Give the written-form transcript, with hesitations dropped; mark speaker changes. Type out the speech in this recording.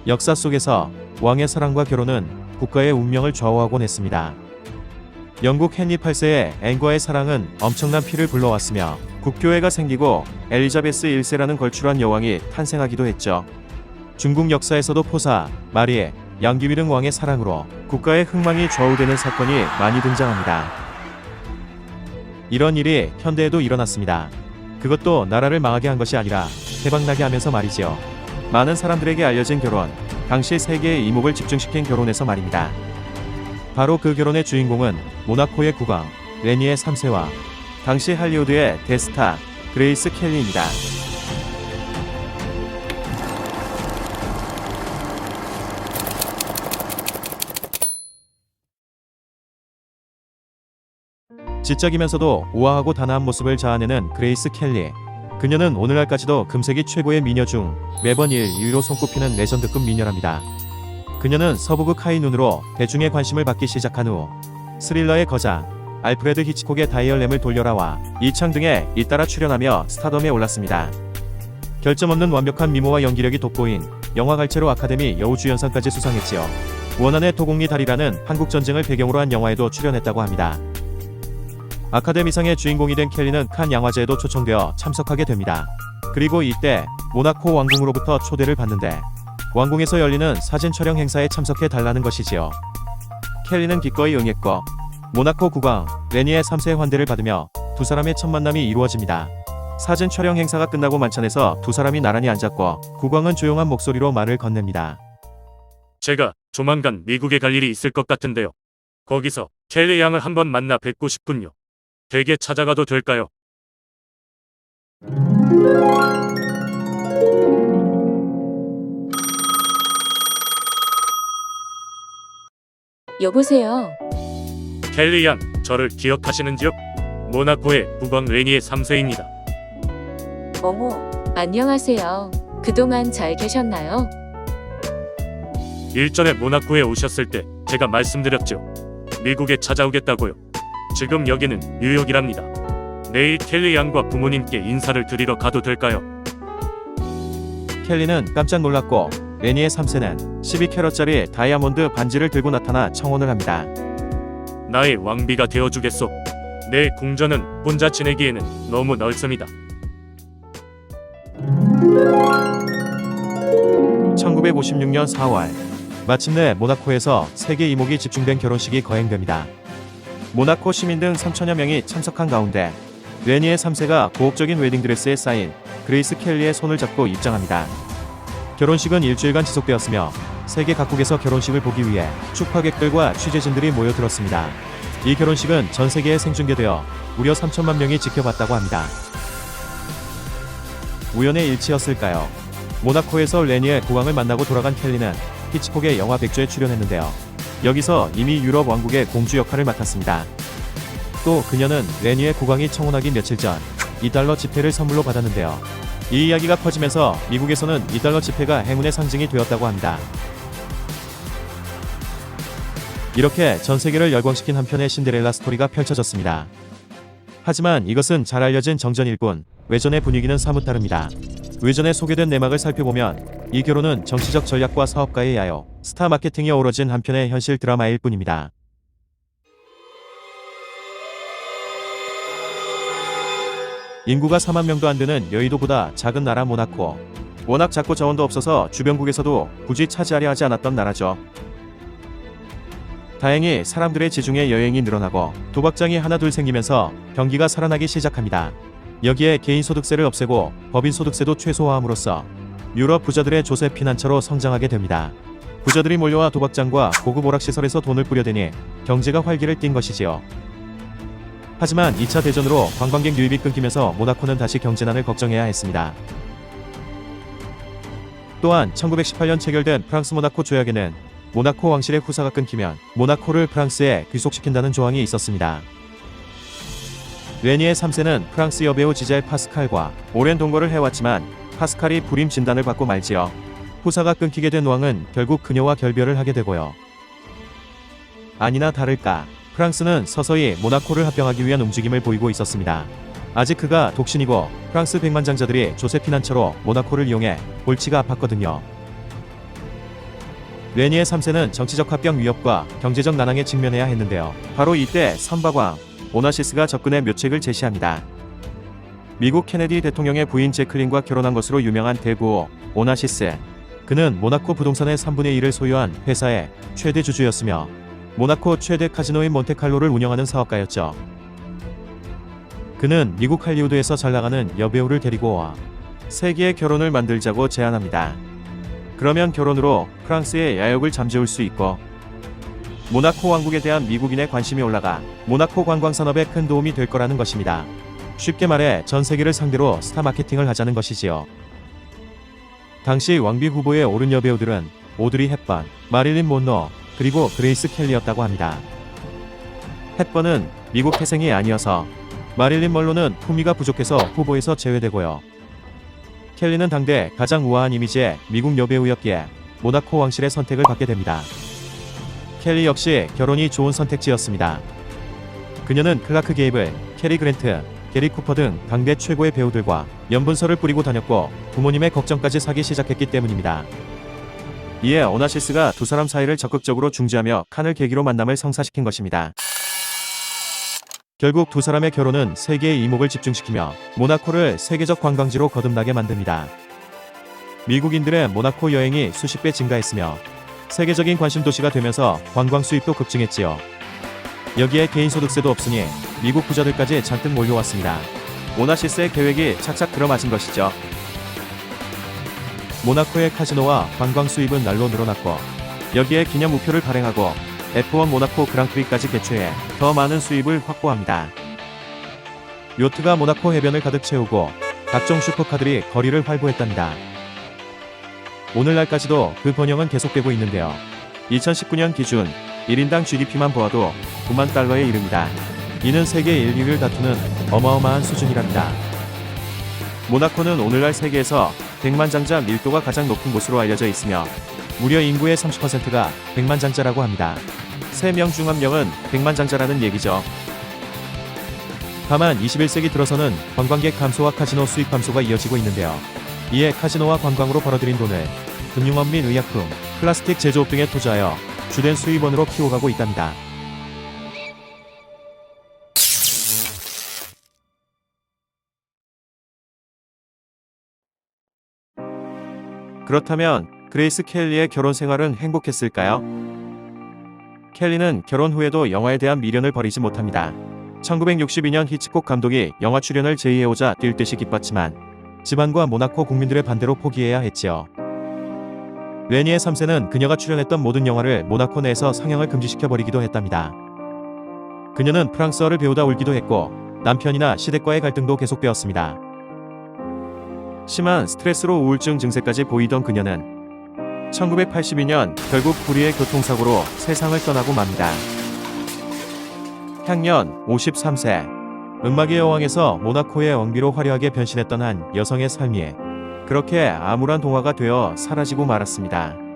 Speaker 1: 역사 속에서 왕의 사랑과 결혼은 국가의 운명을 좌우하곤 했습니다. 영국 헨리 8세의 앤과의 사랑은 엄청난 피를 불러왔으며 국교회가 생기고 엘리자베스 1세라는 걸출한 여왕이 탄생하기도 했죠. 중국 역사에서도 포사, 마리에, 양귀비 왕의 사랑으로 국가의 흥망이 좌우되는 사건이 많이 등장합니다. 이런 일이 현대에도 일어났습니다. 그것도 나라를 망하게 한 것이 아니라 대박나게 하면서 말이지요. 많은 사람들에게 알려진 결혼, 당시 세계의 이목을 집중시킨 결혼에서 말입니다. 바로 그 결혼의 주인공은 모나코의 국왕 레니의 3세와 당시 할리우드의 대스타 그레이스 켈리입니다. 지적이면서도 우아하고 단아한 모습을 자아내는 그레이스 켈리. 그녀는 오늘날까지도 금세기 최고의 미녀 중 매번 1위로 손꼽히는 레전드급 미녀랍니다. 그녀는 서부극 하이눈으로 대중의 관심을 받기 시작한 후 스릴러의 거장, 알프레드 히치콕의 다이얼 램을 돌려라와 이창 등에 잇따라 출연하며 스타덤에 올랐습니다. 결점 없는 완벽한 미모와 연기력이 돋보인 영화 갈채로 아카데미 여우주연상까지 수상했지요. 원안의 토공리 다리라는 한국전쟁을 배경으로 한 영화에도 출연했다고 합니다. 아카데미상의 주인공이 된 켈리는 칸 양화제에도 초청되어 참석하게 됩니다. 그리고 이때 모나코 왕궁으로부터 초대를 받는데 왕궁에서 열리는 사진 촬영 행사에 참석해 달라는 것이지요. 켈리는 기꺼이 응했고 모나코 국왕 레니의 3세의 환대를 받으며 두 사람의 첫 만남이 이루어집니다. 사진 촬영 행사가 끝나고 만찬에서 두 사람이 나란히 앉았고 국왕은 조용한 목소리로 말을 건넵니다.
Speaker 2: 제가 조만간 미국에 갈 일이 있을 것 같은데요. 거기서 켈리 양을 한번 만나 뵙고 싶군요. 댁에 찾아가도 될까요?
Speaker 3: 여보세요.
Speaker 2: 켈리 양, 저를 기억하시는지요? 모나코의 국왕 레니의 3세입니다.
Speaker 3: 어머, 안녕하세요. 그동안 잘 계셨나요?
Speaker 2: 일전에 모나코에 오셨을 때 제가 말씀드렸죠. 미국에 찾아오겠다고요. 지금 여기는 뉴욕이랍니다. 내일 켈리 양과 부모님께 인사를 드리러 가도 될까요?
Speaker 1: 켈리는 깜짝 놀랐고 레니의 3세는 12캐럿짜리 다이아몬드 반지를 들고 나타나 청혼을 합니다.
Speaker 2: 나의 왕비가 되어주겠소. 내 궁전은 혼자 지내기에는 너무 넓습니다.
Speaker 1: 1956년 4월 마침내 모나코에서 세계 이목이 집중된 결혼식이 거행됩니다. 모나코 시민 등 3천여 명이 참석한 가운데 레니의 3세가 고혹적인 웨딩드레스에 쌓인 그레이스 켈리의 손을 잡고 입장합니다. 결혼식은 일주일간 지속되었으며 세계 각국에서 결혼식을 보기 위해 축하객들과 취재진들이 모여들었습니다. 이 결혼식은 전 세계에 생중계되어 무려 3천만 명이 지켜봤다고 합니다. 우연의 일치였을까요? 모나코에서 레니의 국왕을 만나고 돌아간 켈리는 히치콕의 영화 백조에 출연했는데요. 여기서 이미 유럽 왕국의 공주 역할을 맡았습니다. 또 그녀는 레니의 국왕이 청혼하기 며칠 전 $2 지폐를 선물로 받았는데요. 이 이야기가 퍼지면서 미국에서는 $2 지폐가 행운의 상징이 되었다고 합니다. 이렇게 전 세계를 열광시킨 한편의 신데렐라 스토리가 펼쳐졌습니다. 하지만 이것은 잘 알려진 정전일 뿐 외전의 분위기는 사뭇 다릅니다. 외전에 소개된 내막을 살펴보면 이 결혼은 정치적 전략과 사업가의 야욕, 스타 마케팅이 어우러진 한편의 현실 드라마일 뿐입니다. 인구가 4만 명도 안 되는 여의도보다 작은 나라 모나코. 워낙 작고 자원도 없어서 주변국에서도 굳이 차지하려 하지 않았던 나라죠. 다행히 사람들의 지중해 여행이 늘어나고 도박장이 하나둘 생기면서 경기가 살아나기 시작합니다. 여기에 개인소득세를 없애고 법인소득세도 최소화함으로써 유럽 부자들의 조세 피난처로 성장하게 됩니다. 부자들이 몰려와 도박장과 고급 오락시설에서 돈을 뿌려대니 경제가 활기를 띈 것이지요. 하지만 2차 대전으로 관광객 유입이 끊기면서 모나코는 다시 경제난을 걱정해야 했습니다. 또한 1918년 체결된 프랑스 모나코 조약에는 모나코 왕실의 후사가 끊기면 모나코를 프랑스에 귀속시킨다는 조항이 있었습니다. 레니의 3세는 프랑스 여배우 지젤 파스칼과 오랜 동거를 해왔지만 파스칼이 불임 진단을 받고 말지요. 후사가 끊기게 된 왕은 결국 그녀와 결별을 하게 되고요. 아니나 다를까 프랑스는 서서히 모나코를 합병하기 위한 움직임을 보이고 있었습니다. 아직 그가 독신이고 프랑스 백만장자들이 조세 피난처로 모나코를 이용해 골치가 아팠거든요. 레니의 3세는 정치적 합병 위협과 경제적 난항에 직면해야 했는데요. 바로 이때 선박왕 오나시스가 접근의 묘책을 제시합니다. 미국 케네디 대통령의 부인 제클린과 결혼한 것으로 유명한 대구호 오나시스. 그는 모나코 부동산의 3분의 1을 소유한 회사의 최대 주주였으며 모나코 최대 카지노인 몬테칼로를 운영하는 사업가였죠. 그는 미국 할리우드에서 잘나가는 여배우를 데리고 와 세계의 결혼을 만들자고 제안합니다. 그러면 결혼으로 프랑스의 야욕을 잠재울 수 있고 모나코 왕국에 대한 미국인의 관심이 올라가 모나코 관광산업에 큰 도움이 될 거라는 것입니다. 쉽게 말해 전 세계를 상대로 스타 마케팅을 하자는 것이지요. 당시 왕비 후보에 오른 여배우들은 오드리 헵번, 마릴린 몬로, 그리고 그레이스 켈리였다고 합니다. 헵번은 미국 태생이 아니어서 마릴린 먼로는 품위가 부족해서 후보에서 제외되고요. 켈리는 당대 가장 우아한 이미지의 미국 여배우였기에 모나코 왕실의 선택을 받게 됩니다. 켈리 역시 결혼이 좋은 선택지였습니다. 그녀는 클라크 게이블, 캐리 그랜트, 게리 쿠퍼 등 당대 최고의 배우들과 연분서를 뿌리고 다녔고 부모님의 걱정까지 사기 시작했기 때문입니다. 이에 오나시스가 두 사람 사이를 적극적으로 중지하며 칸을 계기로 만남을 성사시킨 것입니다. 결국 두 사람의 결혼은 세계의 이목을 집중시키며 모나코를 세계적 관광지로 거듭나게 만듭니다. 미국인들의 모나코 여행이 수십 배 증가했으며 세계적인 관심 도시가 되면서 관광 수입도 급증했지요. 여기에 개인소득세도 없으니 미국 부자들까지 잔뜩 몰려왔습니다. 오나시스의 계획이 착착 들어맞은 것이죠. 모나코의 카지노와 관광 수입은 날로 늘어났고 여기에 기념 우표를 발행하고 F1 모나코 그랑프리까지 개최해 더 많은 수입을 확보합니다. 요트가 모나코 해변을 가득 채우고 각종 슈퍼카들이 거리를 활보했답니다. 오늘날까지도 그 번영은 계속되고 있는데요. 2019년 기준 1인당 GDP만 보아도 9만 달러에 이릅니다. 이는 세계 1위를 다투는 어마어마한 수준이랍니다. 모나코는 오늘날 세계에서 백만장자 밀도가 가장 높은 곳으로 알려져 있으며 무려 인구의 30%가 백만장자라고 합니다. 3명 중 1명은 백만장자라는 얘기죠. 다만 21세기 들어서는 관광객 감소와 카지노 수입 감소가 이어지고 있는데요. 이에 카지노와 관광으로 벌어들인 돈을 금융업 및 의약품, 플라스틱 제조업 등에 투자하여 주된 수입원으로 키워가고 있답니다. 그렇다면 그레이스 켈리의 결혼 생활은 행복했을까요? 켈리는 결혼 후에도 영화에 대한 미련을 버리지 못합니다. 1962년 히치콕 감독이 영화 출연을 제의해오자 뛸 듯이 기뻤지만 집안과 모나코 국민들의 반대로 포기해야 했지요. 레니의 3세는 그녀가 출연했던 모든 영화를 모나코 내에서 상영을 금지시켜버리기도 했답니다. 그녀는 프랑스어를 배우다 울기도 했고 남편이나 시댁과의 갈등도 계속되었습니다. 심한 스트레스로 우울증 증세까지 보이던 그녀는 1982년 결국 불의의 교통사고로 세상을 떠나고 맙니다. 향년 53세. 음악의 여왕에서 모나코의 왕비로 화려하게 변신했던 한 여성의 삶이 그렇게 암울한 동화가 되어 사라지고 말았습니다.